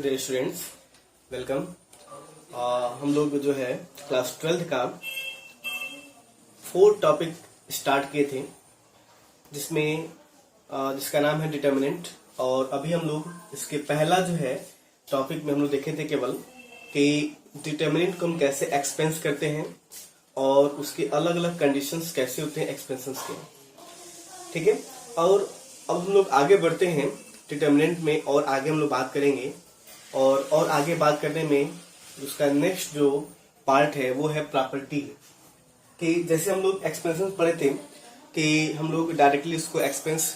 Dear students, welcome. हम लोग जो है क्लास 12 का 4 टॉपिक स्टार्ट किए थे, जिसका नाम है डिटर्मिनेंट। और अभी हम लोग इसके पहला जो है टॉपिक में हम लोग देखे थे केवल कि डिटर्मिनेंट को हम कैसे एक्सपेंस करते हैं और उसके अलग अलग कंडीशंस कैसे होते हैं एक्सपेंशंस के। ठीक है, और अब हम लोग आगे बढ़ते हैं डिटर्मिनेंट में और आगे हम लोग बात करेंगे। और आगे बात करने में उसका नेक्स्ट जो पार्ट है वो है प्रॉपर्टी। कि जैसे हम लोग एक्सपेंशन पढ़े थे कि हम लोग डायरेक्टली उसको एक्सपेंस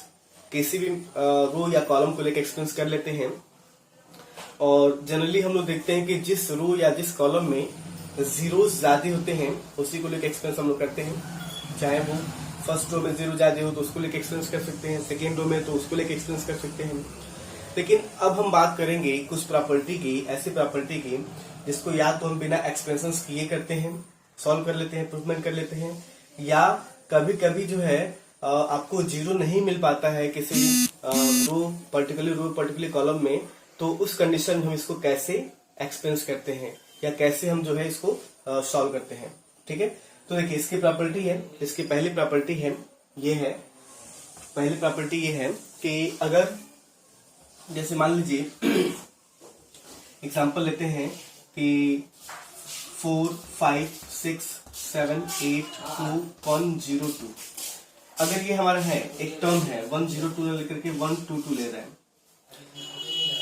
किसी भी रो या कॉलम को लेकर एक्सपेंस कर लेते हैं। और जनरली हम लोग देखते हैं कि जिस रो या जिस कॉलम में जीरोस ज्यादा होते हैं उसी को लेकर एक्सपेंस हम लोग करते हैं। चाहे वो फर्स्ट रो में जीरो ज्यादा हो तो उसको लेकर एक्सपेंस कर सकते हैं, सेकेंड रो में तो उसको लेकर एक्सपेंस कर सकते हैं। लेकिन अब हम बात करेंगे कुछ प्रॉपर्टी की, ऐसी प्रॉपर्टी की जिसको या तो हम बिना एक्सपेंशन किए करते हैं, सॉल्व कर लेते हैं, इम्प्रूवमेंट कर लेते हैं, या कभी कभी जो है आपको जीरो नहीं मिल पाता है किसी रो पर्टिकुलर कॉलम में, तो उस कंडीशन में हम इसको कैसे एक्सपेंस करते हैं या कैसे हम जो है इसको सॉल्व करते हैं। ठीक है, तो देखिए इसकी प्रॉपर्टी है, इसकी पहली प्रॉपर्टी है ये है, पहली प्रॉपर्टी ये है कि अगर जैसे मान लीजिए एग्जांपल लेते हैं कि 4, 5, 6, 7, 8, 2, 1, 0, 2। अगर ये हमारा है एक टर्म है 102 लेकर के 122 ले रहा है।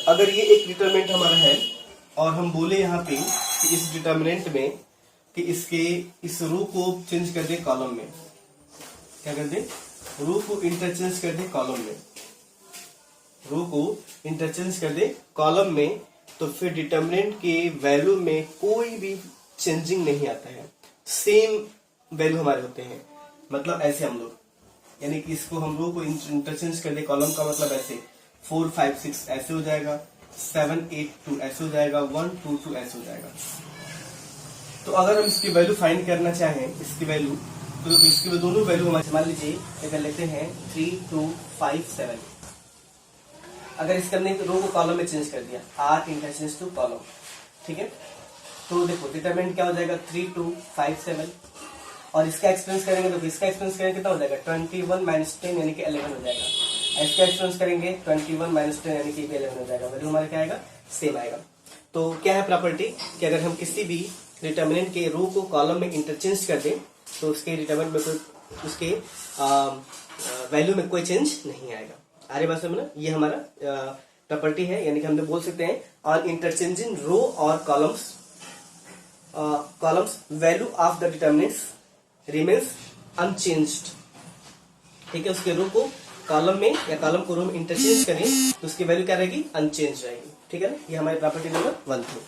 अगर ये एक डिटर्मिनेंट हमारा है और हम बोले यहाँ पे कि इस डिटर्मिनेंट में कि इस रो को चेंज कर दे कॉलम में, क्या कर दे, रो को इंटरचेंज कर दे कॉलम में, रो को इंटरचेंज कर दे कॉलम में, तो फिर डिटर्मिनेंट के वैल्यू में कोई भी चेंजिंग नहीं आता है, सेम वैल्यू हमारे होते हैं। मतलब ऐसे हम लोग, यानी कि इसको हम रो को इंटरचेंज कर दे कॉलम का मतलब ऐसे 4, 5, 6 ऐसे हो जाएगा, 7, 8, 2 ऐसे हो जाएगा, 1, 2, 2 ऐसे हो जाएगा। तो अगर हम इसकी वैल्यू फाइंड करना चाहें, इसकी वैल्यू, तो इसकी दोनों वैल्यू हमारे, मान लीजिए अगर लेते हैं 3, 2, 5, 7। अगर इसका हमने रो को कॉलम में चेंज कर दिया, आर इंटरचेंज टू कॉलम, ठीक है, तो देखो डिटरमिनेंट क्या हो जाएगा 3, 2, 5, 7। और इसका एक्सपेंस करेंगे तो इसका एक्सपेंस करेंगे कितना हो जाएगा 21 - 10 यानी कि 11 हो जाएगा। इसका एक्सपेंस करेंगे 21 - 10 यानी कि 11 हो जाएगा। वैल्यू हमारा क्या आएगा, सेम आएगा। तो क्या है प्रॉपर्टी कि अगर हम किसी भी डिटरमिनेंट के रो को कॉलम में इंटरचेंज कर दें तो उसके डिटरमिनेंट में कोई, उसके वैल्यू में कोई चेंज नहीं आएगा। आगे बात समझना, ये हमारा प्रॉपर्टी है, यानी कि हम लोग बोल सकते हैं ऑन इंटरचेंजिंग रो और columns value of the determinants remains unchanged. ठीक है, उसके रो को कॉलम में या कॉलम को रो में इंटरचेंज करें तो उसकी वैल्यू क्या रहेगी, अनचेंज रहेगी। ठीक है ना, ये हमारी प्रॉपर्टी नंबर 1 थी।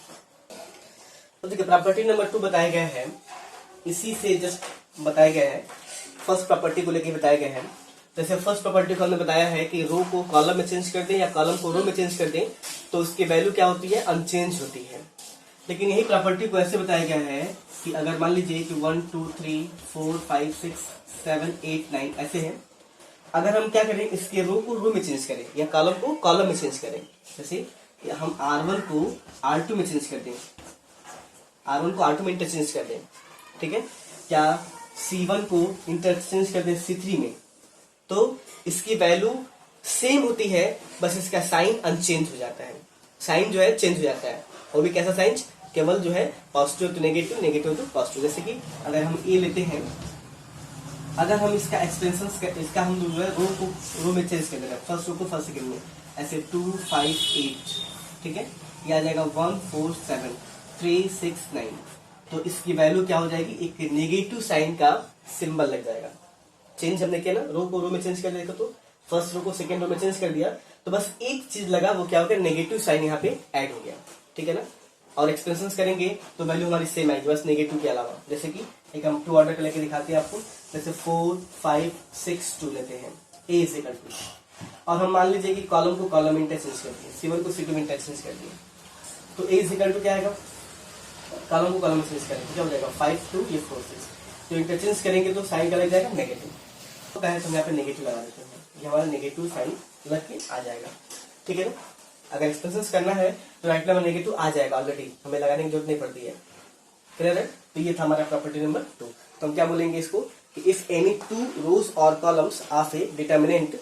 तो देखिए प्रॉपर्टी नंबर 2 बताया गया है, इसी से जस्ट बताया गया है, फर्स्ट प्रॉपर्टी को लेकर बताया गया है। जैसे फर्स्ट प्रॉपर्टी को हमने बताया है कि रो को कॉलम में चेंज कर दें या कॉलम को रो में चेंज कर दें तो उसकी वैल्यू क्या होती है, अनचेंज होती है। लेकिन यही प्रॉपर्टी को ऐसे बताया गया है कि अगर मान लीजिए कि 1, 2, 3, 4, 5, 6, 7, 8, 9 ऐसे हैं, अगर हम क्या करें, इसके रो को रो में चेंज करें या कॉलम को कॉलम में चेंज करें, जैसे हम R1 को R2 में चेंज कर दें, R1 को R2 में इंटरचेंज कर दें, ठीक है, या C1 को इंटरचेंज कर दें C3 में, तो इसकी वैल्यू सेम होती है, बस इसका साइन अनचेंज हो जाता है। साइन जो है चेंज हो जाता है, और भी कैसा साइन, केवल जो है पॉजिटिव तो नेगेटिव, नेगेटिव तो पॉजिटिव। जैसे कि अगर हम ए लेते हैं, अगर हम इसका एक्सपेंशन, इसका हम जो है रो में चेंज कर देंगे, फर्स्ट रो को फर्स्ट सेकंड में, ऐसे 2, 5, 8, ठीक है, ये आ जाएगा 1, 4, 7, 3, 6, 9। तो इसकी वैल्यू क्या हो जाएगी, एक नेगेटिव साइन का सिंबल लग जाएगा। चेंज हमने किया ना, रो को रो में चेंज कर दिया, तो फर्स्ट रो को सेकंड रो में चेंज कर दिया, तो बस एक चीज लगा, वो क्या हो गया, नेगेटिव साइन यहाँ पे ऐड हो गया। ठीक है ना, और एक्सपेंशन करेंगे तो वैल्यू हमारी सेम आएगी, बस नेगेटिव के अलावा। जैसे कि एक हम 2 ऑर्डर लेके दिखाते हैं आपको, जैसे 4, 5, 6, 2 लेते हैं, ए इज इक्वल टू, और हम मान लीजिए कि कॉलम को कॉलम में इंटरचेंज कर दिए, C1 को C2 में इंटरचेंज कर दिए, तो ए इज इक्वल टू क्या आएगा, कॉलम को कॉलम में चेंज करेंगे क्या हो जाएगा 5, 2, ये 4, 6। तो इंटरचेंज करेंगे तो साइन का लग जाएगा नेगेटिव, तो कहे तो हम यहाँ पे नेगेटिव लगा देते हैं, ये हमारा नेगेटिव साइन लग के आ जाएगा। ठीक है ना, अगर एक्सपेंशन करना है तो राइट नंबर नेगेटिव आ जाएगा, ऑलरेडी हमें लगाने की जरूरत नहीं पड़ती है। क्लियर है? तो ये था हमारा प्रॉपर्टी नंबर 2। तो हम क्या बोलेंगे इसको कि इफ एनी टू रोज और columns of a determinant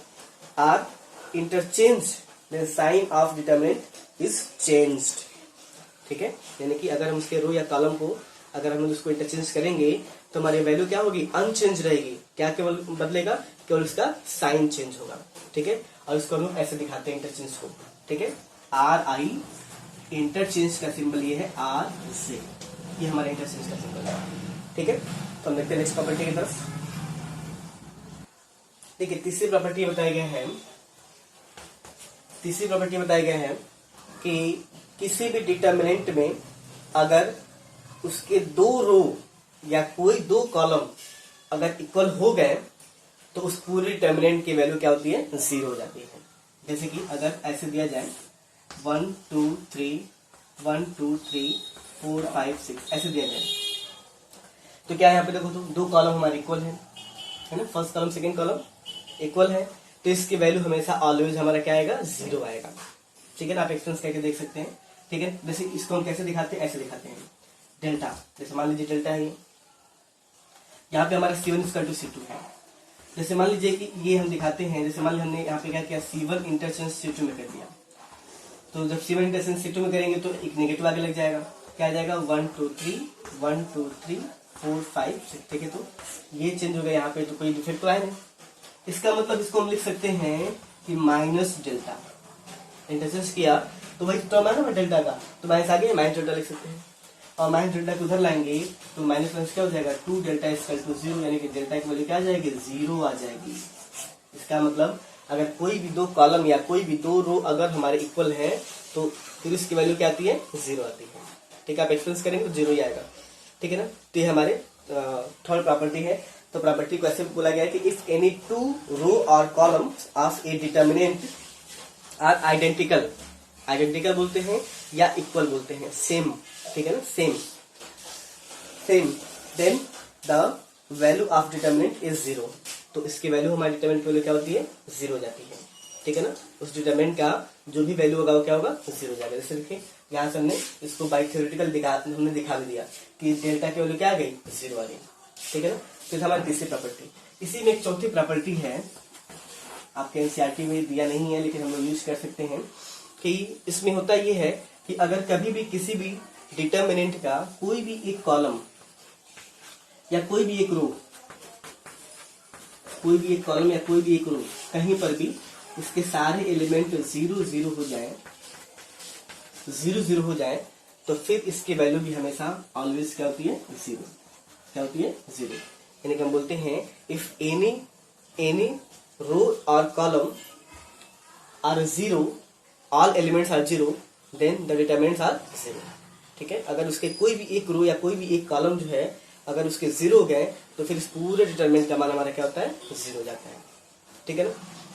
are interchange then sign of determinant is changed. ठीक है, यानी कि अगर हम उसके रो या कॉलम को अगर हम उसको इंटरचेंज करेंगे तो हमारी वैल्यू क्या होगी, अनचेंज रहेगी। क्या केवल बदलेगा, केवल उसका साइन चेंज होगा। ठीक है, और इसको हम ऐसे दिखाते हैं इंटरचेंज को। ठीक है, आर आई इंटरचेंज का सिंबल ये है आर से, ये हमारा इंटरचेंज का सिंबल है। ठीक है, तो हम देखते हैं नेक्स्ट प्रॉपर्टी की तरफ। देखिए तीसरी प्रॉपर्टी बताई गई है, तीसरी प्रॉपर्टी बताई गई है कि किसी भी डिटर्मिनेंट में अगर उसके दो रो या कोई दो कॉलम अगर इक्वल हो गए तो उस पूरे डिटर्मिनेंट की वैल्यू क्या होती है, 0 हो जाती है। जैसे कि अगर ऐसे दिया जाए 1 2 3 1 2 3 4 5 6 ऐसे दिया जाए तो क्या है, यहाँ पे देखो तो दो कॉलम हमारे इक्वल है ना, first column second column equal है, तो इसकी वैल्यू हमेशा ऑलवेज हमारा क्या आएगा, 0 आएगा। ठीक है ना, आप एक्सपेंस करके देख सकते हैं। ठीक है, जैसे इसको हम कैसे दिखाते हैं, ऐसे दिखाते हैं डेल्टा। जैसे मान लीजिए डेल्टा है, यहाँ पे हमारा C1 = C2 है। जैसे मान लीजिए कि ये हम दिखाते हैं, जैसे मान लीजिए हमने यहाँ पे क्या किया, C1 इंटरचेंज C2 में कर दिया, तो जब C1 इंटरचेंज C2 में करेंगे तो एक नेगेटिव आगे लग जाएगा, क्या आ जाएगा 1 2 3 1 2 3 4 5 6। ठीक है, तो ये चेंज हो गया यहाँ पे, तो कोई डिफेक्ट तो आया नहीं। इसका मतलब इसको हम लिख सकते हैं कि माइनस डेल्टा, इंटरचेंज किया तो वही टर्म है ना डेल्टा का, तो माइनस आगे माइनस डेल्टा लिख सकते हैं, और माइनस डेल्टा को उधर लाएंगे तो माइनस माइनस क्या हो जाएगा, 2 डेल्टा = 0, यानी कि डेल्टा की वैल्यू क्या आ जाएगी, 0 आ जाएगी। इसका मतलब अगर कोई भी दो कॉलम या कोई भी दो रो अगर हमारे इक्वल है तो फिर इसकी वैल्यू क्या आती है, 0 आती है। ठीक है, आप एक्सपेंस करेंगे तो 0 ही आएगा। ठीक है ना, तो ये हमारे थर्ड प्रॉपर्टी है। तो प्रॉपर्टी को ऐसे बोला गया है कि इफ एनी टू रो और column of a determinant are identical, identical बोलते हैं या इक्वल बोलते हैं, सेम। ठीक है ना, same then the value of determinant is 0, तो इसकी वैल्यू हमारी डिटर्मिनेंट की वैल्यू क्या होती है, 0 हो जाती है। ठीक है ना, उस डिटर्मिनेंट का जो भी वैल्यू होगा वो क्या होगा, 0 हो जाएगा। जैसे देखिए यहाँ से हमने इसको बाई थ्योरेटिकल हमने दिखा भी दिया कि डेल्टा की वैल्यू क्या आ गई, 0 आ गई। ठीक है ना, तो हमारी तीसरी प्रॉपर्टी। इसी में एक चौथी प्रॉपर्टी है, आपके एनसीईआरटी में दिया नहीं है लेकिन हम लोग यूज कर सकते हैं, कि इसमें होता ये है कि अगर कभी भी किसी भी डिटर्मिनेंट का कोई भी एक कॉलम या कोई भी एक रो, कोई भी एक कॉलम या कोई भी एक रो कहीं पर भी इसके सारे एलिमेंट 0 0 हो जाए, 0 0 हो जाए, तो फिर इसकी वैल्यू भी हमेशा ऑलवेज क्या होती है, 0। क्या होती है, 0। यानी कि हम बोलते हैं इफ एनी रो और column are 0, all elements are 0, then the determinants are 0। ठीक है, अगर उसके कोई भी एक रो या कोई भी एक कॉलम जो है अगर उसके 0 हो गए तो फिर इस पूरे डिटर्मिनेंट का मान हमारा क्या होता है, 0 हो जाता है। ठीक है ना,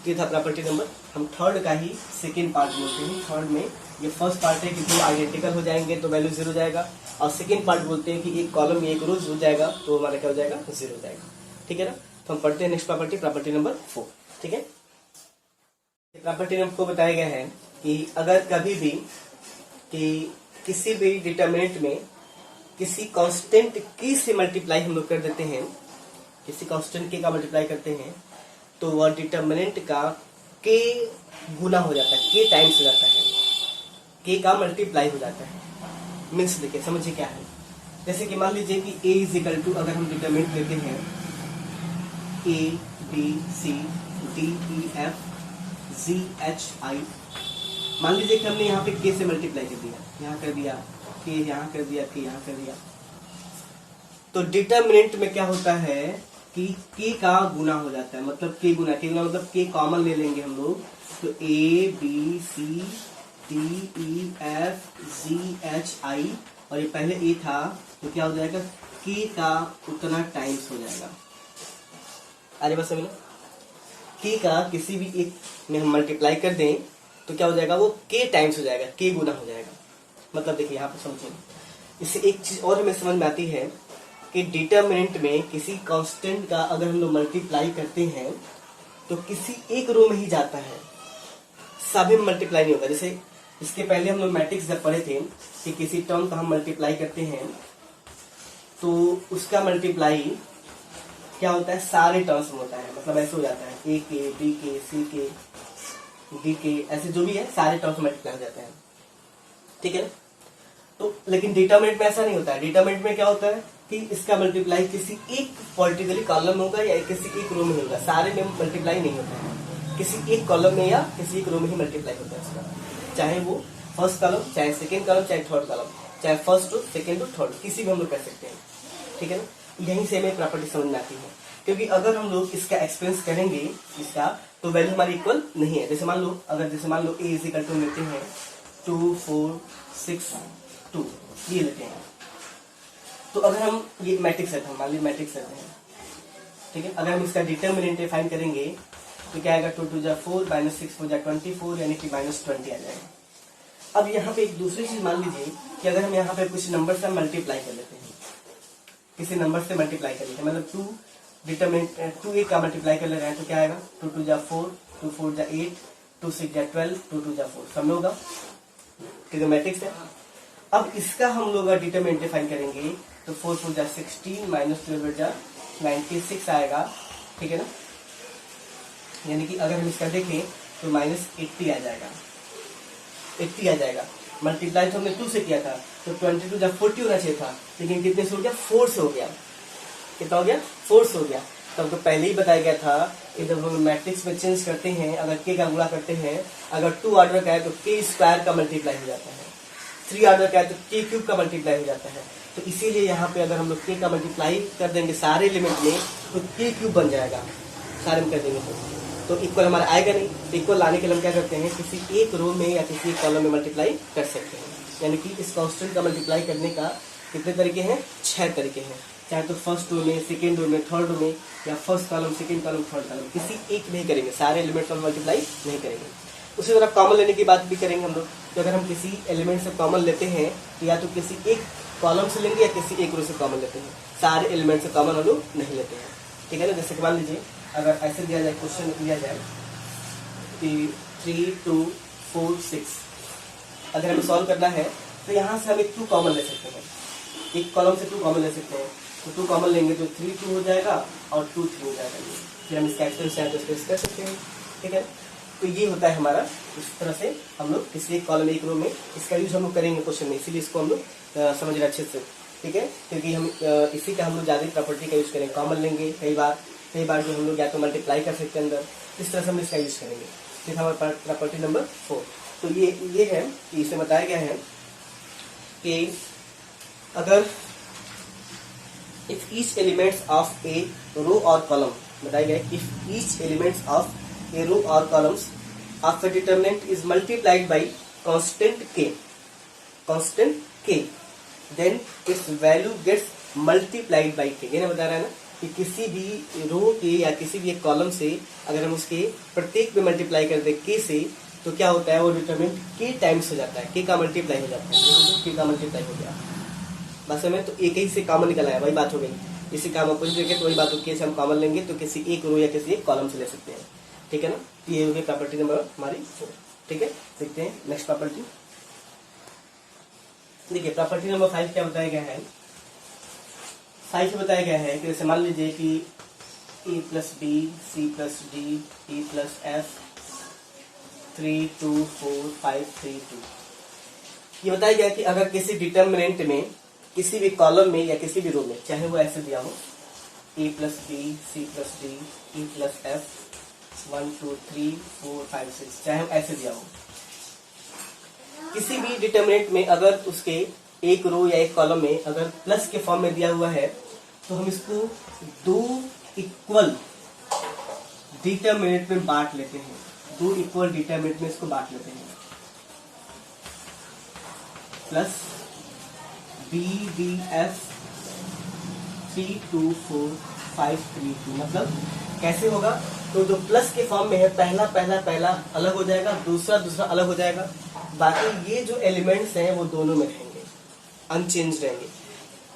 ये था प्रॉपर्टी नंबर। हम थर्ड का ही सेकेंड पार्ट बोलते हैं। थर्ड में ये फर्स्ट पार्ट है कि दो आइडेंटिकल हो जाएंगे तो वैल्यू 0 हो जाएगा, और सेकेंड पार्ट बोलते हैं कि एक कॉलम या एक रो हो जाएगा तो हमारा क्या हो जाएगा, 0 हो जाएगा। ठीक है ना, तो हम पढ़ते हैं नेक्स्ट प्रॉपर्टी, प्रॉपर्टी नंबर 4। ठीक है, प्रॉपर्टी नंबर 4 बताया गया है कि अगर कभी भी कि किसी भी डिटर्मिनेंट में किसी कांस्टेंट की से मल्टीप्लाई हम लोग कर देते हैं, किसी कांस्टेंट के का मल्टीप्लाई करते हैं तो वह डिटर्मिनेंट का के गुना हो जाता है, के टाइम्स हो जाता है, के का मल्टीप्लाई हो जाता है। मीन्स देखिए समझिए क्या है, जैसे कि मान लीजिए कि a = अगर हम डिटर्मिनेंट लेते हैं a b c d e f g h i, मान लीजिए कि हमने यहाँ पे k से मल्टीप्लाई कर दिया, यहाँ कर दिया k, यहाँ कर दिया k, यहाँ कर दिया, तो डिटर्मिनेंट में क्या होता है कि k का गुना हो जाता है। मतलब k गुना मतलब k कॉमन ले लेंगे हम लोग, तो a b c d e f g h i, और ये पहले a था तो क्या हो जाएगा, k का उतना टाइम्स हो जाएगा। अरे बस समझ लो, k का किसी भी एक में हम मल्टीप्लाई कर दें तो क्या हो जाएगा, वो k टाइम्स हो जाएगा, k गुना हो जाएगा। मतलब देखिए यहाँ पे समझिए, इससे एक चीज और हमें समझ में आती है कि डिटर्मिनेंट में किसी कांस्टेंट का अगर हम लोग मल्टीप्लाई करते हैं तो किसी एक रो में ही जाता है, सभी में मल्टीप्लाई नहीं होगा। जैसे इसके पहले हम लोग मैट्रिक्स जब पढ़े थे कि किसी टर्म का हम मल्टीप्लाई करते हैं तो उसका मल्टीप्लाई क्या होता है, सारे टर्म्स में होता है। मतलब ऐसे हो जाता है ए के, बी के, सी के, डी के, ऐसे जो भी है सारे टर्म्स मल्टीप्लाई हो जाते हैं, ठीक है ना। तो लेकिन डिटरमिनेंट में ऐसा नहीं होता है। डिटरमिनेंट में क्या होता है कि इसका मल्टीप्लाई किसी एक पर्टिकुलर कॉलम में होगा या किसी एक रो में होगा, सारे में मल्टीप्लाई नहीं होता है, किसी एक कॉलम में या किसी एक रो में ही मल्टीप्लाई होता है उसका, चाहे वो फर्स्ट कॉलम, चाहे सेकेंड कॉलम, चाहे थर्ड कॉलम, चाहे first row, second row, third, किसी भी हम लोग कर सकते हैं, ठीक है ना। यहीं से हमें प्रॉपर्टी समझ में आती है, क्योंकि अगर हम लोग इसका एक्सपेंस करेंगे इसका तो वैल्यू हमारी इक्वल नहीं है। जैसे मान लो ए इज इक्वल टू लेते हैं 2 4 6 2 ये लेते हैं, तो अगर हम ये मैट्रिक्स लेते हैं, मान लीजिए मैट्रिक्स लेते हैं, ठीक है। अगर हम इसका डिटरमिनेंट फाइंड करेंगे तो क्या आएगा, 2 2 जा 4 माइनस 6 4 जा 24 यानी कि -20 आ जाएगा। अब यहाँ पे एक दूसरी चीज मान लीजिए कि अगर हम यहाँ पे कुछ नंबर से मल्टीप्लाई कर लेते हैं, किसी नंबर से मल्टीप्लाई कर लेते हैं, मतलब 2 8 का मल्टीप्लाई कर ले रहे हैं तो क्या आएगा, 2 2 जा 4 2 4 जा 8 2 6 जा 12 2 2 जा 4 सब में होगा, क्योंकि मैट्रिक्स है। अब इसका हम लोग डिटरमिनेंट फाइंड करेंगे तो 4 4 जा 16 माइनस 12 जा 96 आएगा, ठीक है ना। यानी कि अगर हम इसका देखें तो -80 आ जाएगा, 80 आ जाएगा। मल्टीप्लाई तो हमने 2 से किया था तो 22 जा 40 होना चाहिए था, लेकिन कितने से हो गया, 4 से हो गया। कितना हो गया, 4 से हो गया। तब तो पहले ही बताया गया था कि जब हम मैट्रिक्स में चेंज करते हैं, अगर के का गुणा करते हैं, अगर 2 ऑर्डर का है तो के स्क्वायर का मल्टीप्लाई हो जाता है, 3 ऑर्डर का है तो के क्यूब का मल्टीप्लाई हो जाता है। तो इसीलिए यहाँ पे अगर हम लोग के का मल्टीप्लाई कर देंगे सारे एलिमेंट में तो के क्यूब बन जाएगा, सारे में कर देंगे तो इक्वल हमारा आएगा नहीं। तो इक्वल लाने के लिए हम क्या करते हैं, किसी एक रो में या किसी एक कॉलम में मल्टीप्लाई कर सकते हैं। यानी कि इस कांस्टेंट का मल्टीप्लाई करने का कितने तरीके हैं, 6 तरीके हैं, चाहे तो फर्स्ट रो में, सेकेंड रो में, थर्ड रो में, या first column, second column, third column, किसी एक नहीं करेंगे, सारे एलिमेंट का मल्टीप्लाई नहीं करेंगे। उसी तरह कॉमन लेने की बात भी करेंगे हम लोग। तो अगर हम किसी एलिमेंट से कॉमन लेते हैं तो या तो किसी एक कॉलम से लेंगे या किसी एक रो से कॉमन लेते हैं, सारे एलिमेंट से कॉमन हम लोग नहीं लेते हैं, ठीक है ना। जैसे कि मान लीजिए अगर ऐसे दिया जाए, क्वेश्चन दिया जाए कि 3 2 4 6, अगर हमें सॉल्व करना है तो यहाँ से हम एक 2 कॉमन ले सकते हैं, एक कॉलम से 2 कॉमन ले सकते हैं। तो 2 कॉमन लेंगे तो 3 2 हो जाएगा और 2 3 हो जाएगा, फिर हम इसका एक्सपेंस कर सकते हैं, ठीक है। तो ये होता है हमारा, इस तरह से हम लोग किसी एक कॉलम एक रो में इसका यूज हम लोग करेंगे क्वेश्चन में, इसीलिए इसको हम लोग समझ रहे अच्छे से, ठीक है। क्योंकि हम इसी का हम लोग ज्यादा प्रॉपर्टी का यूज करेंगे, कॉमन लेंगे कई बार जो हम लोग या तो मल्टीप्लाई कर सकते हैं अंदर, इस तरह से हम इसका यूज करेंगे। फिर हमारा प्रॉपर्टी नंबर 4, तो ये है कि इसे बताया गया है कि अगर if each elements of a row और कॉलम, बताया गया है if each elements of a row or columns of a determinant is multiplied by constant k, then its value gets multiplied by k। ये ना बता रहा है ना कि किसी भी रो के या किसी भी एक कॉलम से अगर हम उसके प्रत्येक में मल्टीप्लाई कर दे k से तो क्या होता है, वो डिटरमिनेंट k टाइम्स हो जाता है, k का मल्टीप्लाई हो जाता है, k का मल्टीप्लाई हो गया बस में। तो एक ही से कॉमन निकल आया, वही बात हो गई। इसी काम अपोजिट देखें तो वही बात हो, k से हम कॉमन लेंगे तो किसी एक रो या किसी एक कॉलम से ले सकते हैं, ठीक है ना। ये हो गई प्रॉपर्टी नंबर हमारी 4, ठीक है। देखते हैं नेक्स्ट प्रॉपर्टी। देखिए प्रॉपर्टी नंबर 5 क्या बताया गया है, 5 बताया गया है कि जैसे मान लीजिए कि a plus B C plus D e plus F 3 2 4 5 3 2। ये बताया गया कि अगर किसी डिटरमिनेंट में किसी भी कॉलम में या किसी भी रो में, चाहे वो ऐसे दिया हो a plus B C plus D e plus F 1 2 3 4 5 6, चाहे ऐसे दिया हो, किसी भी डिटरमिनेंट में अगर उसके एक रो या एक कॉलम में अगर प्लस के फॉर्म में दिया हुआ है तो हम इसको 2 इक्वल डिटरमिनेंट में बांट लेते हैं, 2 इक्वल डिटरमिनेंट में इसको बांट लेते हैं। प्लस बी डी एफ 3 2 4 5 3 2, मतलब कैसे होगा, तो जो प्लस के फॉर्म में है पहला अलग हो जाएगा, दूसरा अलग हो जाएगा, बाकी ये जो एलिमेंट्स हैं वो दोनों में रहेंगे, अनचेंज रहेंगे।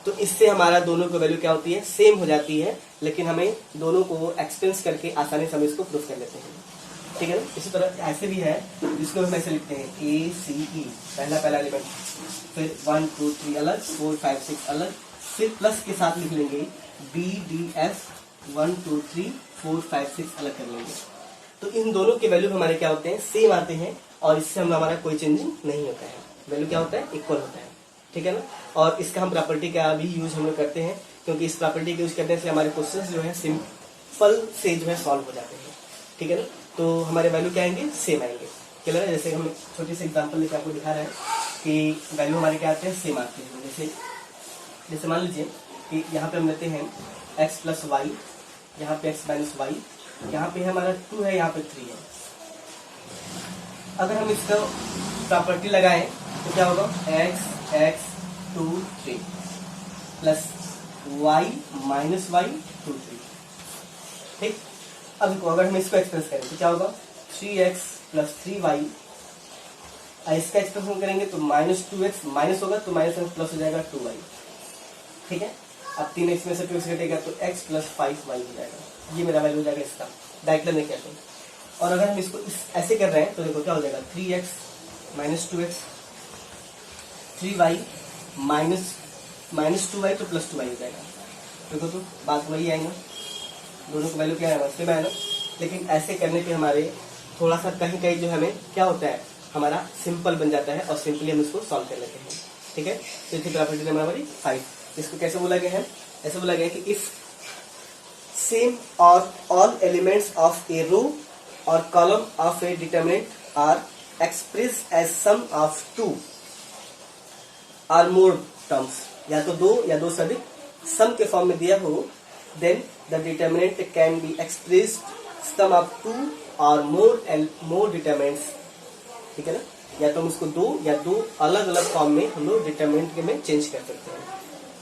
तो इससे हमारा दोनों की वैल्यू क्या होती है, सेम हो जाती है, लेकिन हमें दोनों को एक्सपेंस करके आसानी से हम इसको प्रूफ कर लेते हैं। ठीक है ना। इसी तरह ऐसे भी है जिसको हम ऐसे लिखते हैं ACE पहला एलिमेंट, फिर 1 2 3 अलग, 4 5 6 अलग, फिर प्लस के साथ लिख लेंगे BDF 1 2 3 4 5 6 अलग कर लेंगे। तो इन दोनों के वैल्यू हमारे क्या होते हैं, सेम आते हैं और इससे हमारा कोई चेंजिंग नहीं होता है, वैल्यू क्या होता है, इक्वल होता है, ठीक है ना। और इसका हम प्रॉपर्टी का भी यूज हम लोग करते हैं, क्योंकि इस प्रॉपर्टी का यूज करने से हमारे क्वेश्चन जो है सिंपल से जो है सॉल्व हो जाते हैं, ठीक है ना। तो हमारे वैल्यू क्या आएंगे, सेम आएंगे, क्लियर है। जैसे हम छोटे से एग्जांपल लेकर आपको दिखा रहे हैं कि वैल्यू हमारे क्या आते हैं, सेम आते हैं। जैसे मान लीजिए कि यहाँ पे हम लेते हैं x प्लस वाई, यहाँ पे x माइनस वाई, यहाँ पे हमारा 2 है, यहाँ पे 3 है। अगर हम इसका प्रॉपर्टी लगाएं तो क्या होगा, x 2 3 plus y minus Y 2 3, ठीक। अब देखो अगर हम इसको एक्सप्रेस करें तो क्या होगा, 3x प्लस 3y, इसका एक्सप्रेशन करेंगे तो माइनस 2x माइनस होगा तो माइनस प्लस हो जाएगा 2y, ठीक है। अब 3x में से 2x घटेगा तो x प्लस 5y हो जाएगा, ये मेरा वैल्यू हो जाएगा इसका, डायरेक्ट नहीं कहते हैं। और अगर हम इसको ऐसे कर रहे हैं तो देखो क्या हो जाएगा, 3x minus 2x, 3y minus 2y तो प्लस 2y हो जाएगा। देखो तो बात वही आएगा, दोनों का वैल्यू क्या है, सेम है ना। लेकिन ऐसे करने पे हमारे थोड़ा सा कहीं कहीं जो हमें क्या होता है, हमारा सिंपल बन जाता है और सिंपली हम इसको सॉल्व कर लेते हैं, ठीक है। तो इसी प्रॉपर्टी नंबर हमारी 5, इसको कैसे बोला गया है, ऐसे बोला गया है कि इफ सेम और all elements of a row और column of a determinant are express as sum of 2 और मोर टर्म्स, या तो 2 या 2 से अधिक सम के फॉर्म में दिया हो, then the determinant can be expressed sum of 2 or more determinants, ठीक है ना। या तो हम उसको 2 या 2 अलग अलग फॉर्म में हम लोग डिटरमिनेंट में चेंज कर सकते हैं,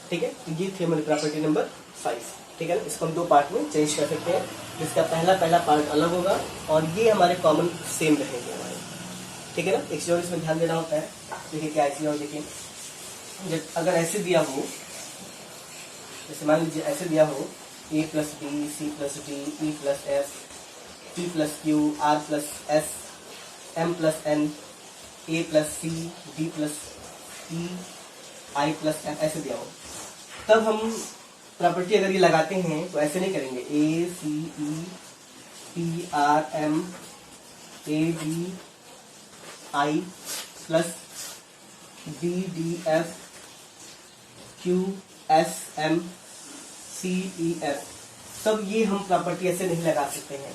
ठीक है। तो ये थी हमारी प्रॉपर्टी नंबर 5, ठीक है ना। इसको हम 2 पार्ट में चेंज कर सकते हैं, जिसका पहला पार्ट अलग होगा और ये हमारे कॉमन सेम रहेंगे हमारे, ठीक है ना। एक चीज और इसमें ध्यान देना होता है, देखिए क्या चीज और देखिए, अगर ऐसे दिया हो, जैसे मान लीजिए ऐसे दिया हो a plus B, C plus D, E plus F, P plus Q, R plus S, M plus N, A plus C, D plus E, I plus F, ऐसे दिया हो, तब हम प्रॉपर्टी अगर ये लगाते हैं तो ऐसे नहीं करेंगे, A C E P R M A D I plus B D F Q S M C E F, तब ये हम प्रॉपर्टी ऐसे नहीं लगा सकते हैं,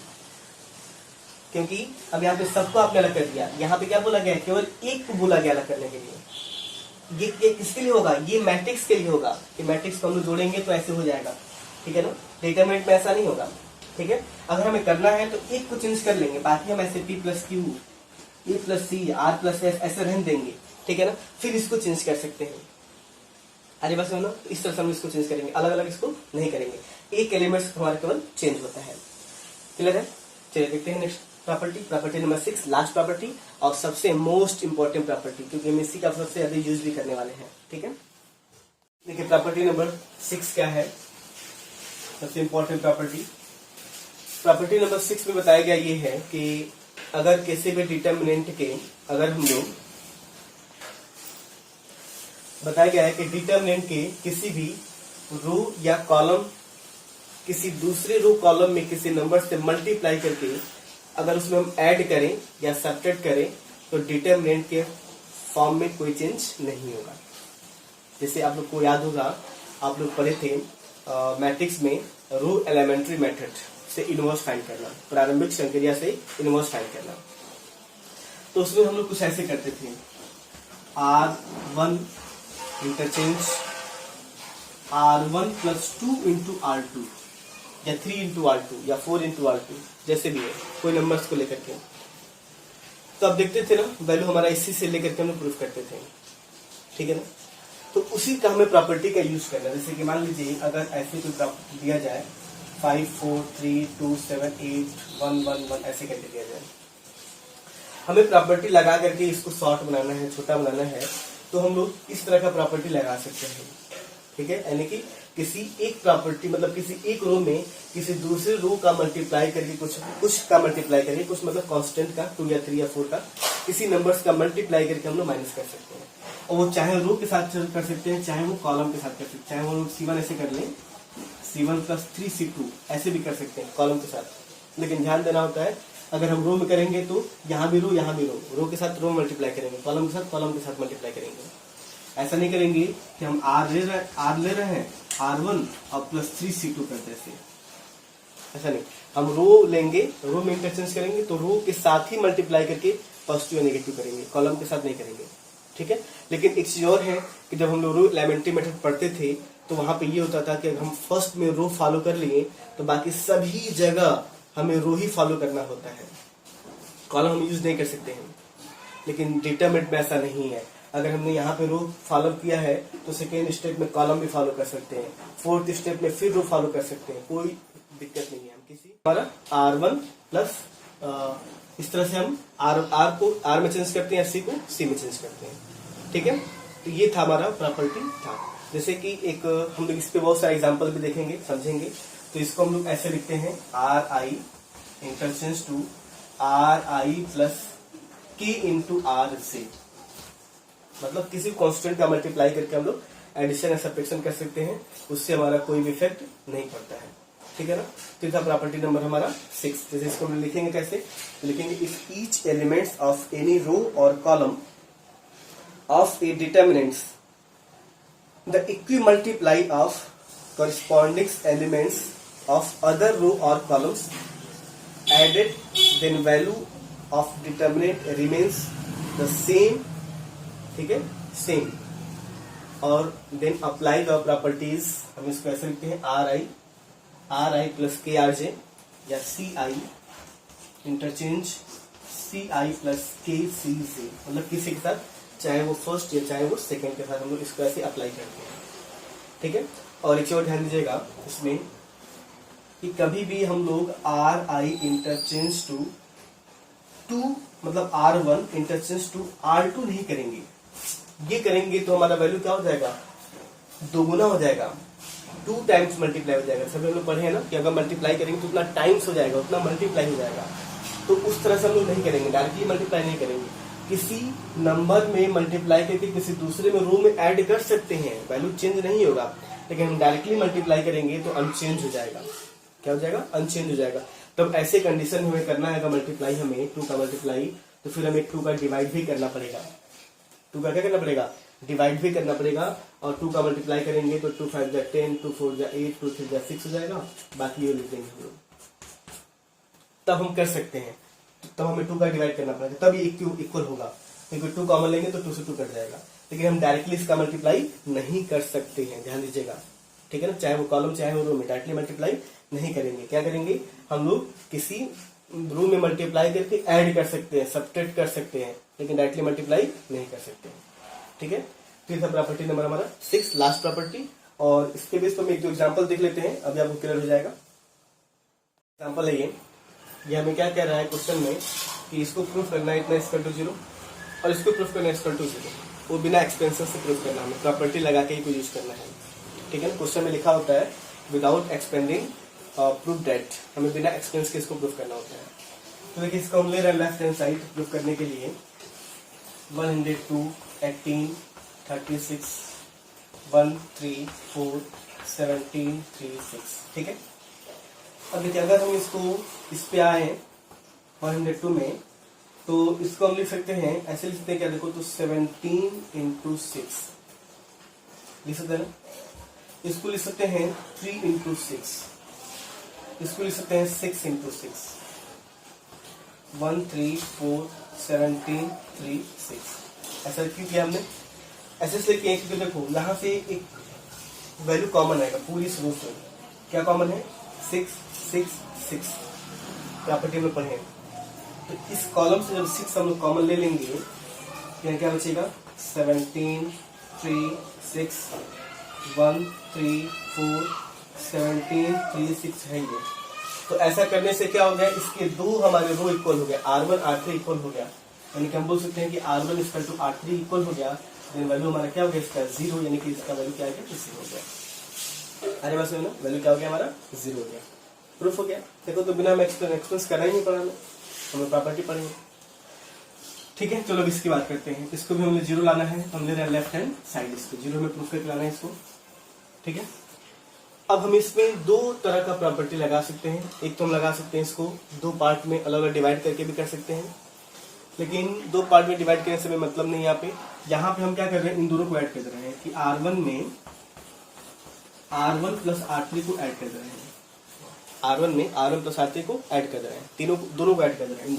क्योंकि अब यहाँ पे सबको आपने अलग कर दिया। यहाँ पे क्या बोला गया है, केवल एक को बोला गया अलग करने के लिए। ये किसके लिए होगा, ये मैट्रिक्स के लिए होगा, कि मैट्रिक्स को हम लोग जोड़ेंगे तो ऐसे हो जाएगा, ठीक है ना। डिटरमिनेंट में ऐसा नहीं होगा, ठीक है। अगर हमें करना है तो एक को चेंज कर लेंगे, बाकी हम ऐसे P plus Q, A plus C, R plus S ऐसे रहने देंगे, ठीक है ना। फिर इसको चेंज कर सकते हैं, अरे बस है ना। तो इस तरह से हम इसको चेंज करेंगे, अलग अलग इसको नहीं करेंगे, एक एलिमेंट्स हमारा केवल चेंज होता है, क्लियर है। चलिए देखते हैं next property number 6, last property और सबसे मोस्ट इंपॉर्टेंट प्रॉपर्टी, क्योंकि हम इसी का सबसे ज्यादा यूज भी करने वाले हैं, ठीक है। देखिए प्रॉपर्टी नंबर 6 क्या है, सबसे इंपॉर्टेंट प्रॉपर्टी नंबर 6 में बताया गया ये है कि अगर किसी भी डिटरमिनेंट के, अगर हम लोग बताया गया है कि डिटरमिनेंट के किसी भी रो या कॉलम किसी दूसरे रो कॉलम में किसी नंबर से मल्टीप्लाई करके अगर उसमें हम ऐड करें या सब्ट्रैक्ट करें तो डिटरमिनेंट के फॉर्म में कोई चेंज नहीं होगा। जैसे आप लोग को याद होगा, आप लोग पढ़े थे मैट्रिक्स में रो एलिमेंट्री मेथड से इनवर्स फाइंड करना, प्रारंभिक संक्रिया से इनवर्स फाइंड करना। तो उसमें हम लोग कुछ ऐसे करते थे, R1 interchange R1 plus 2 into R2 या 3 इंटू R2 या 4 इंटू R2, जैसे भी है कोई नंबर्स को लेकर के। तो अब देखते थे ना वैल्यू हमारा इसी से लेकर के हम लोग प्रूफ करते थे, ठीक है ना। तो उसी का हमें प्रॉपर्टी का यूज करना, जैसे कि मान लीजिए अगर ऐसे कोई प्रॉपर्टी दिया जाए 5 4 3 2 7 8 1 1 1 ऐसे करके दिया जाए, हमें प्रॉपर्टी लगा करके इसको शॉर्ट बनाना है, छोटा बनाना है, तो हम लोग इस तरह का प्रॉपर्टी लगा सकते हैं, ठीक है। यानी कि किसी एक प्रॉपर्टी मतलब किसी एक रो में किसी दूसरे रो का मल्टीप्लाई करके कुछ का मल्टीप्लाई करके कुछ मतलब कांस्टेंट का 2 या 3 या 4 का किसी नंबर्स का मल्टीप्लाई करके हम लोग माइनस कर सकते हैं। और वो चाहे रो के साथ कर सकते हैं, चाहे वो कॉलम के साथ कर सकते हैं, चाहे वो लोग C1 ऐसे कर लें, C1 + 3C2 ऐसे भी कर सकते हैं कॉलम के साथ। लेकिन ध्यान देना होता है, अगर हम रो में करेंगे तो यहाँ भी रो रो के साथ रो मल्टीप्लाई करेंगे, कॉलम के साथ मल्टीप्लाई करेंगे। ऐसा नहीं करेंगे कि हम R ले रहे हैं R1 और +3C2 करते हैं, ऐसा नहीं। हम रो लेंगे, रो में इंटरचेंज करेंगे तो रो के साथ ही मल्टीप्लाई करके पॉजिटिव या नेगेटिव करेंगे, कॉलम के साथ नहीं करेंगे, ठीक है। लेकिन एक चीज और है कि जब हम लोग रो एलिमेंट्री मेथड पढ़ते थे तो वहां पे ये होता था कि अगर हम फर्स्ट में रो फॉलो कर लिए तो बाकी सभी जगह हमें रो ही फॉलो करना होता है, कॉलम हम यूज नहीं कर सकते हैं। लेकिन डिटरमिनेंट में ऐसा नहीं है, अगर हमने यहाँ पे रो फॉलो किया है तो सेकेंड स्टेप में कॉलम भी फॉलो कर सकते हैं, फोर्थ स्टेप में फिर रो फॉलो कर सकते हैं, कोई दिक्कत नहीं है। हम किसी हमारा R1 प्लस इस तरह से हम R को R में चेंज करते हैं, C को C में चेंज करते हैं, ठीक है। तो ये था हमारा प्रॉपर्टी था। जैसे कि एक हम लोग इस पे बहुत सारे एग्जांपल भी देखेंगे, समझेंगे। तो इसको हम लोग ऐसे लिखते हैं RI interchange to RI plus K into R से, मतलब किसी कांस्टेंट का मल्टीप्लाई करके हम लोग एडिशन या सब्ट्रैक्शन कर सकते हैं, उससे हमारा कोई भी इफेक्ट नहीं पड़ता है, ठीक है ना। तो ये था प्रॉपर्टी नंबर हमारा 6। जैसे इसको हम लिखेंगे कैसे, तो लिखेंगे if each elements of any row और column of a determinants the equimultiple of corresponding elements of other row or columns added, then value of determinant remains the same, ठीक है, सेम। और देन अप्लाई द प्रॉपर्टीज, हम इसको ऐसे लिखते हैं RI plus KRJ या CI interchange CI plus KCJ, मतलब किसी के साथ, चाहे वो फर्स्ट या चाहे वो सेकेंड के साथ हम लोग इसको ऐसे अप्लाई करते हैं, ठीक है। और एक और ध्यान दीजिएगा इसमें कि कभी भी हम लोग RI इंटरचेंज टू मतलब R1 इंटरचेंज टू R2 नहीं करेंगे। ये करेंगे तो हमारा वैल्यू क्या हो जाएगा, दोगुना हो जाएगा, 2 टाइम्स मल्टीप्लाई हो जाएगा। सभी हम लोग पढ़े हैं ना कि अगर मल्टीप्लाई करेंगे तो उतना टाइम्स हो जाएगा, उतना मल्टीप्लाई हो जाएगा। तो उस तरह से हम लोग नहीं करेंगे, डायरेक्टली मल्टीप्लाई नहीं करेंगे। किसी नंबर में मल्टीप्लाई करके किसी दूसरे में रो में ऐड कर सकते हैं, वैल्यू चेंज नहीं होगा। लेकिन हम डायरेक्टली मल्टीप्लाई करेंगे तो अनचेंज हो जाएगा। क्या हो जाएगा, अनचेंज हो जाएगा। तब ऐसे कंडीशन हमें करना है, मल्टीप्लाई हमें 2 का मल्टीप्लाई, तो फिर हमें 2 का डिवाइड भी करना पड़ेगा। 2 का क्या करना पड़ेगा, डिवाइड भी करना पड़ेगा। और 2 का मल्टीप्लाई करेंगे तो 2 5 10, 2 4 8, 2 3 6 हो जाएगा। बाकी ये लिख देंगे हम लोग, तब हम कर सकते हैं। तब हमें 2 का डिवाइड करना पड़ेगा, तब ये इक्वल होगा। क्योंकि 2 कॉमन लेंगे तो 2 से 2 कट जाएगा। लेकिन हम डायरेक्टली इसका मल्टीप्लाई नहीं कर सकते हैं, ध्यान दीजिएगा, ठीक है ना। चाहे वो कॉलम चाहे वो रो में डायरेक्टली मल्टीप्लाई नहीं करेंगे। क्या करेंगे, हम लोग किसी रो में मल्टीप्लाई करके ऐड कर सकते हैं, सब्ट्रैक्ट कर सकते हैं, लेकिन डायरेक्टली मल्टीप्लाई नहीं कर सकते, ठीक है। तो ये था प्रॉपर्टी नंबर हमारा 6, लास्ट प्रॉपर्टी। और इसके बेस पर हम एक दो एग्जाम्पल देख लेते हैं, अभी आपको क्लियर हो जाएगा। एग्जाम्पल है ये हमें क्या कह रहा है क्वेश्चन में कि इसको प्रूफ करना है इतना इक्वल टू 0 और इसको प्रूफ करना है इक्वल टू 0, वो बिना एक्सपेंशन से प्रूफ करना है, प्रॉपर्टी लगा के ही को यूज करना है, ठीक है। क्वेश्चन में लिखा होता है विदाउट एक्सपेंडिंग प्रूफ डेट, हमें बिना एक्सपेंस के इसको प्रूफ करना होता है। तो देखिए इसको हम ले रहे हैं लेफ्ट हैंड साइड प्रूफ करने के लिए 102, 18, 36, 1, 3, 4, 17, 3, 6, ठीक है। अब देखिए अगर हम इसको इस पे आए 102 में, तो इसको हम लिख सकते हैं ऐसे, लिख सकते हैं क्या, देखो तो 17 into 6 लिख सकते हैं ना। इसको लिख सकते हैं 3 into 6, इसको लिख सकते हैं 6 into 6, 1, 3, 4, 17, 3, 6। ऐसा क्यों किया हमने, ऐसे इसलिए किया क्योंकि देखो यहाँ से एक वैल्यू कॉमन आएगा पूरी इस रूट में। क्या कॉमन है, 6, 6, 6 प्रॉपर्टी में पढ़े। तो इस कॉलम से जब 6 हम लोग कॉमन ले लेंगे तो क्या बचेगा, 17, 3, 6, 1, 3, 4, 17, 3, 6 है ये। तो ऐसा करने से क्या हो गया, इसके दो हमारे रो इक्वल हो गया, R1 R3 इक्वल हो गया। यानी कि हम बोल सकते हैं कि R1 equal to R3 equal हो गया। वैल्यू हमारा क्या हो गया इसका 0, यानी कि इसका वैल्यू क्या है 0 हो गया। अरे बस है ना, वैल्यू क्या हो गया हमारा 0 हो गया, प्रूफ हो गया। देखो तो बिना हमें एक्सपेंस करना ही नहीं पड़ा, हमें प्रॉपर्टी पड़ेगी। ठीक है, चलो अब इसकी बात करते हैं। इसको भी हमें 0 लाना है, हम ले रहे हैं लेफ्ट हैंड साइड, इसको 0 में प्रूफ करके लाना है इसको। ठीक है, अब हम इसमें दो तरह का प्रॉपर्टी लगा सकते हैं। एक तो हम लगा सकते हैं इसको दो पार्ट में अलग अलग डिवाइड करके भी कर सकते हैं, लेकिन दो पार्ट में डिवाइड करने से मतलब नहीं। यहाँ पे हम क्या कर रहे हैं, इन दोनों को ऐड कर रहे हैं कि R1 में R1 प्लस R3 को ऐड कर रहे हैं, R1 में R1 प्लस R3 को ऐड कर रहे हैं, दोनों को ऐड कर रहे हैं, इन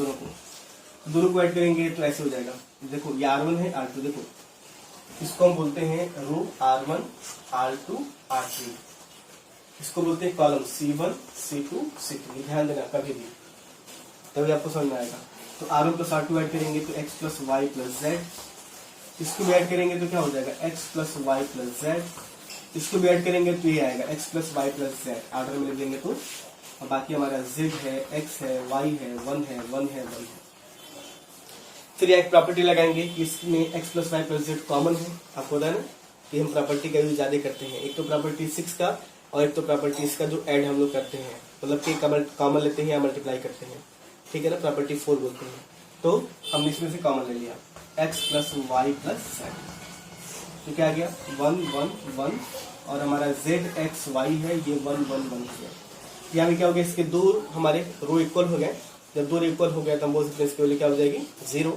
दोनों को ऐड करेंगे तो ऐसे हो जाएगा। देखो ये R1 है, R2, देखो इसको हम बोलते हैं रो R1 R2 R3, इसको बोलते हैं कॉलम C1 C2 C3। ध्यान देना कभी भी, तभी आपको समझ में आएगा। तो R1 प्लस R2 ऐड करेंगे तो x plus Y plus Z, इसको भी ऐड करेंगे तो क्या हो जाएगा x plus Y plus Z, इसको भी ऐड करेंगे तो ये आएगा x plus Y plus Z. Order में लिख देंगे तो, और बाकी हमारा z है, x है, y है, 1 है, 1 है, 1 है। फिर एक प्रॉपर्टी लगाएंगे कि इसमें x plus Y plus Z common है। आपको पता है ना कि हम प्रॉपर्टी का यूज ज्यादा करते हैं, एक तो प्रॉपर्टी 6 का और एक तो प्रॉपर्टी इसका जो ऐड हम लोग करते हैं, मतलब कि कॉमन लेते हैं या मल्टीप्लाई करते हैं। ठीक है ना, प्रॉपर्टी 4 बोलते हैं। तो हमने इसमें से कॉमन ले लिया x plus Y plus Z, तो क्या आ गया 1 1 1, और हमारा z x y है ये 1 1 1 है। यहाँ भी क्या हो गया, इसके दो हमारे रो इक्वल हो गए। जब दो रो इक्वल हो गया तो हम बोल सकते हैं इसकी वैल्यू क्या हो जाएगी 0।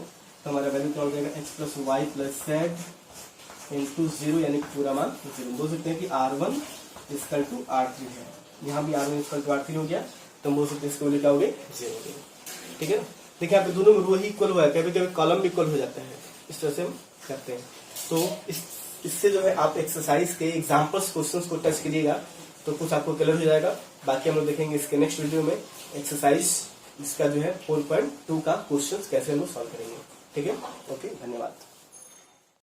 तो हमारा वैल्यू क्या हो जाएगा x plus Y plus Z into 0, यानी पूरा मान 0। बोल सकते हैं कि R1 इक्वल टू R3 है, यहाँ भी R1 इक्वल टू R3 हो गया, तो हम बोल सकते हैं इसकी वैल्यू क्या हो गई 0 हो गई। ठीक है ना, देखिए यहाँ पे दोनों में रो ही इक्वल हुआ है, कभी कभी कॉलम भी इक्वल हो जाता है, इस तरह से हम करते हैं। तो इससे जो है आप एक्सरसाइज के एग्जाम्पल्स क्वेश्चंस को टच करिएगा तो कुछ आपको क्लियर हो जाएगा। बाकी हम लोग देखेंगे इसके नेक्स्ट वीडियो में एक्सरसाइज इसका जो है 4.2 का क्वेश्चंस कैसे हम लोग सॉल्व करेंगे। ठीक है, ओके, धन्यवाद।